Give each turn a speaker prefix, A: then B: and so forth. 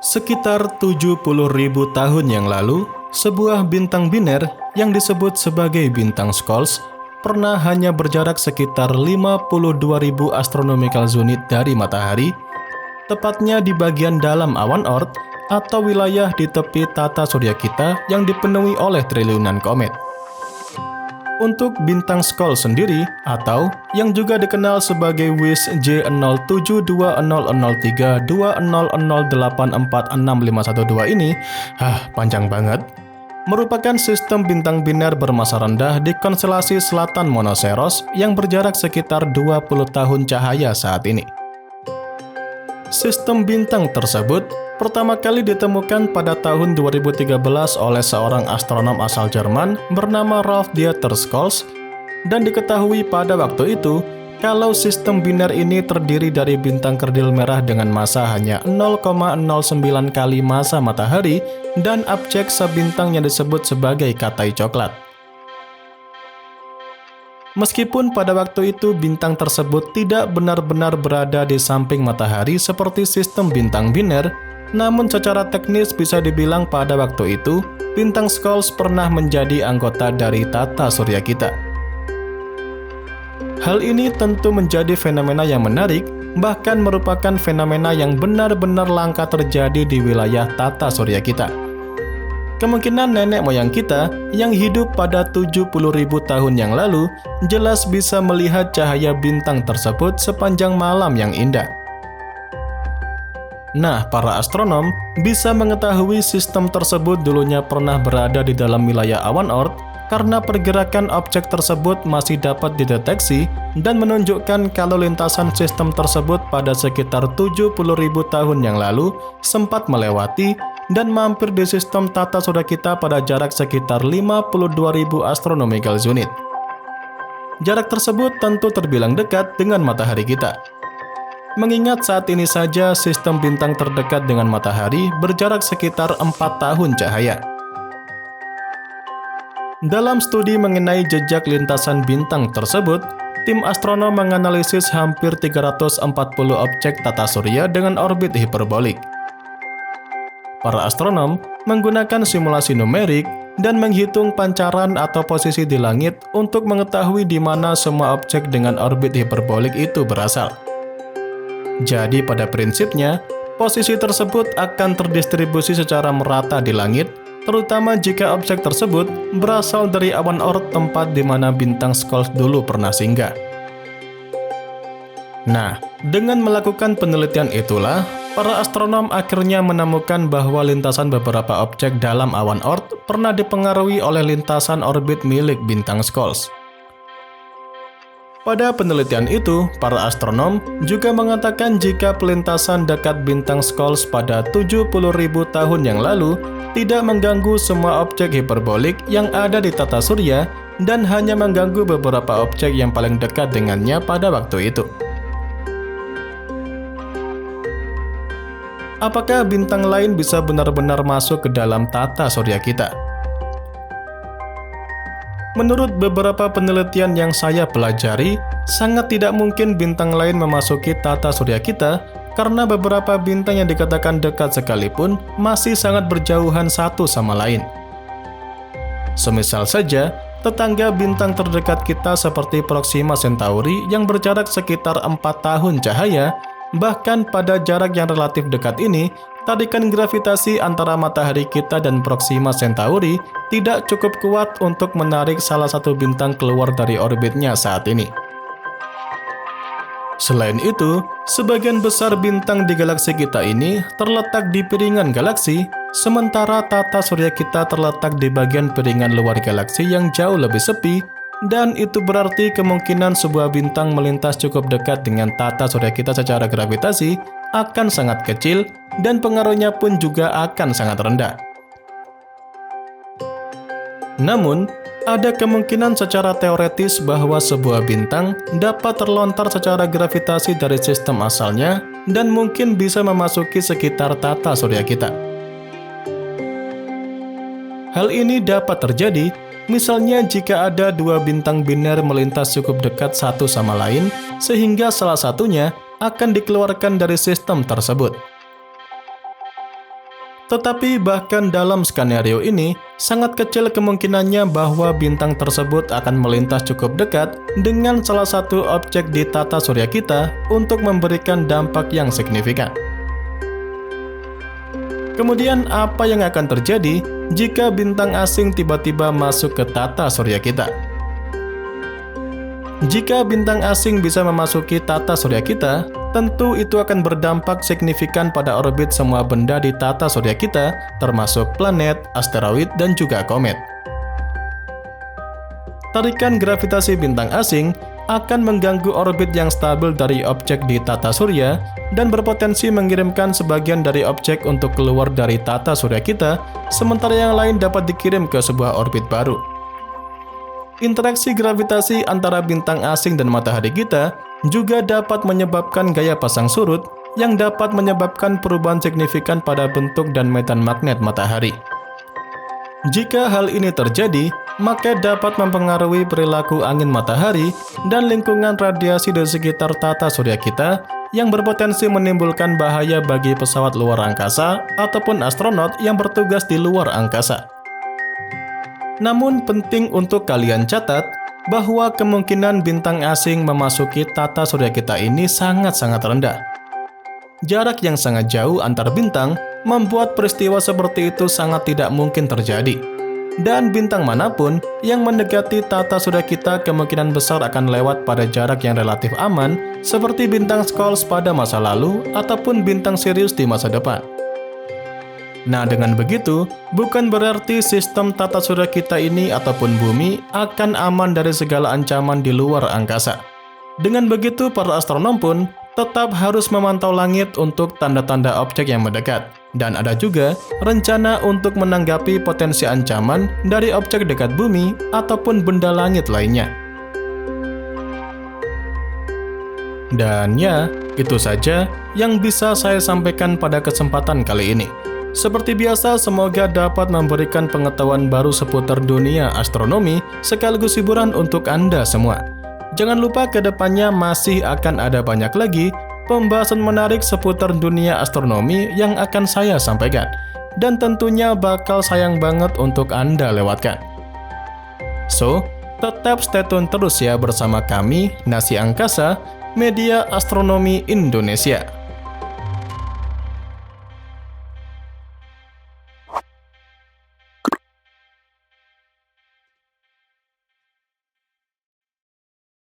A: Sekitar 70.000 tahun yang lalu, sebuah bintang biner yang disebut sebagai bintang Skulls pernah hanya berjarak sekitar 52.000 astronomical unit dari matahari, tepatnya di bagian dalam awan Oort atau wilayah di tepi tata surya kita yang dipenuhi oleh triliunan komet. Untuk bintang Skulls sendiri, atau yang juga dikenal sebagai WIS J0720032008465612 ini, panjang banget, merupakan sistem bintang biner bermassa rendah di konstelasi selatan Monoceros yang berjarak sekitar 20 tahun cahaya saat ini. Sistem bintang tersebut pertama kali ditemukan pada tahun 2013 oleh seorang astronom asal Jerman bernama Ralph Dieter Skulls, dan diketahui pada waktu itu kalau sistem biner ini terdiri dari bintang kerdil merah dengan massa hanya 0,09 kali massa matahari dan objek sebintang yang disebut sebagai katai coklat. Meskipun pada waktu itu bintang tersebut tidak benar-benar berada di samping matahari seperti sistem bintang biner, namun secara teknis bisa dibilang pada waktu itu, bintang Skulls pernah menjadi anggota dari tata surya kita. Hal ini tentu menjadi fenomena yang menarik, bahkan merupakan fenomena yang benar-benar langka terjadi di wilayah tata surya kita. Kemungkinan nenek moyang kita yang hidup pada 70.000 tahun yang lalu jelas bisa melihat cahaya bintang tersebut sepanjang malam yang indah. Nah, para astronom bisa mengetahui sistem tersebut dulunya pernah berada di dalam wilayah awan Oort karena pergerakan objek tersebut masih dapat dideteksi dan menunjukkan kalau lintasan sistem tersebut pada sekitar 70.000 tahun yang lalu sempat melewati dan mampir di sistem tata surya kita pada jarak sekitar 52.000 astronomical unit. Jarak tersebut tentu terbilang dekat dengan matahari kita. Mengingat saat ini saja sistem bintang terdekat dengan matahari berjarak sekitar 4 tahun cahaya. Dalam studi mengenai jejak lintasan bintang tersebut, tim astronom menganalisis hampir 340 objek tata surya dengan orbit hiperbolik. Para astronom menggunakan simulasi numerik dan menghitung pancaran atau posisi di langit untuk mengetahui di mana semua objek dengan orbit hiperbolik itu berasal. Jadi pada prinsipnya, posisi tersebut akan terdistribusi secara merata di langit, terutama jika objek tersebut berasal dari awan Oort tempat di mana bintang Skulls dulu pernah singgah. Nah, dengan melakukan penelitian itulah, para astronom akhirnya menemukan bahwa lintasan beberapa objek dalam awan Oort pernah dipengaruhi oleh lintasan orbit milik bintang Skulls. Pada penelitian itu, para astronom juga mengatakan jika pelintasan dekat bintang Skulls pada 70.000 tahun yang lalu tidak mengganggu semua objek hiperbolik yang ada di tata surya dan hanya mengganggu beberapa objek yang paling dekat dengannya pada waktu itu. Apakah bintang lain bisa benar-benar masuk ke dalam tata surya kita? Menurut beberapa penelitian yang saya pelajari, sangat tidak mungkin bintang lain memasuki tata surya kita karena beberapa bintang yang dikatakan dekat sekalipun masih sangat berjauhan satu sama lain. Semisal saja, tetangga bintang terdekat kita seperti Proxima Centauri yang berjarak sekitar 4 tahun cahaya. Bahkan pada jarak yang relatif dekat ini, tarikan gravitasi antara matahari kita dan Proxima Centauri tidak cukup kuat untuk menarik salah satu bintang keluar dari orbitnya saat ini. Selain itu, sebagian besar bintang di galaksi kita ini terletak di piringan galaksi, sementara tata surya kita terletak di bagian piringan luar galaksi yang jauh lebih sepi, dan itu berarti kemungkinan sebuah bintang melintas cukup dekat dengan tata surya kita secara gravitasi akan sangat kecil dan pengaruhnya pun juga akan sangat rendah. Namun, ada kemungkinan secara teoretis bahwa sebuah bintang dapat terlontar secara gravitasi dari sistem asalnya dan mungkin bisa memasuki sekitar tata surya kita. Hal ini dapat terjadi misalnya jika ada dua bintang biner melintas cukup dekat satu sama lain, sehingga salah satunya akan dikeluarkan dari sistem tersebut. Tetapi bahkan dalam skenario ini, sangat kecil kemungkinannya bahwa bintang tersebut akan melintas cukup dekat dengan salah satu objek di tata surya kita untuk memberikan dampak yang signifikan. Kemudian apa yang akan terjadi jika bintang asing tiba-tiba masuk ke tata surya kita? Jika bintang asing bisa memasuki tata surya kita, tentu itu akan berdampak signifikan pada orbit semua benda di tata surya kita, termasuk planet, asteroid, dan juga komet. Tarikan gravitasi bintang asing akan mengganggu orbit yang stabil dari objek di tata surya dan berpotensi mengirimkan sebagian dari objek untuk keluar dari tata surya kita, sementara yang lain dapat dikirim ke sebuah orbit baru. Interaksi gravitasi antara bintang asing dan matahari kita juga dapat menyebabkan gaya pasang surut yang dapat menyebabkan perubahan signifikan pada bentuk dan medan magnet matahari. Jika hal ini terjadi, maka dapat mempengaruhi perilaku angin matahari dan lingkungan radiasi di sekitar tata surya kita yang berpotensi menimbulkan bahaya bagi pesawat luar angkasa ataupun astronot yang bertugas di luar angkasa. Namun penting untuk kalian catat bahwa kemungkinan bintang asing memasuki tata surya kita ini sangat-sangat rendah. Jarak yang sangat jauh antar bintang membuat peristiwa seperti itu sangat tidak mungkin terjadi. Dan bintang manapun yang mendekati tata surya kita kemungkinan besar akan lewat pada jarak yang relatif aman, seperti bintang Squalls pada masa lalu ataupun bintang Sirius di masa depan. Nah, dengan begitu, bukan berarti sistem tata surya kita ini ataupun bumi akan aman dari segala ancaman di luar angkasa. Dengan begitu, para astronom pun tetap harus memantau langit untuk tanda-tanda objek yang mendekat. Dan ada juga rencana untuk menanggapi potensi ancaman dari objek dekat bumi ataupun benda langit lainnya. Dan ya, itu saja yang bisa saya sampaikan pada kesempatan kali ini. Seperti biasa, semoga dapat memberikan pengetahuan baru seputar dunia astronomi sekaligus hiburan untuk Anda semua. Jangan lupa kedepannya masih akan ada banyak lagi pembahasan menarik seputar dunia astronomi yang akan saya sampaikan. Dan tentunya bakal sayang banget untuk Anda lewatkan. So, tetap stay tune terus ya bersama kami, Nasi Angkasa, Media Astronomi Indonesia.